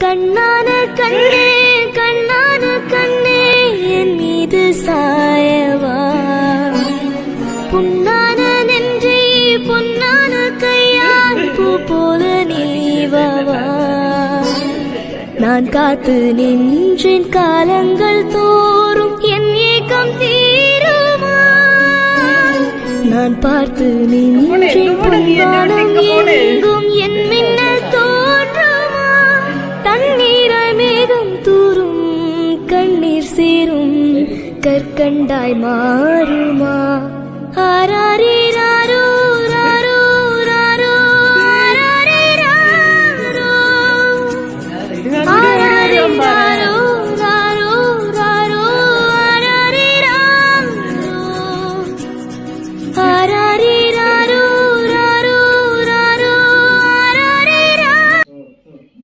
கண்ணான கண்ணே கண்ணான கண்ணே என் மீது சாயவா, புண்ணான நெஞ்சை பொன்னான கையால் பூ போல நீவவா. நான் காத்து நின்றேன் காலங்கள் தோறும் என் ஏக்கம் தீருமா, நான் பார்த்து நின்றேன் பொன்வானம் எங்கும் என் மின்னல் தோன்றுமா. தண்ணீராய் மேகம் தூரும் கண்ணீர் சேரும் கற்கண்டாய் மாறுமா. ஆரா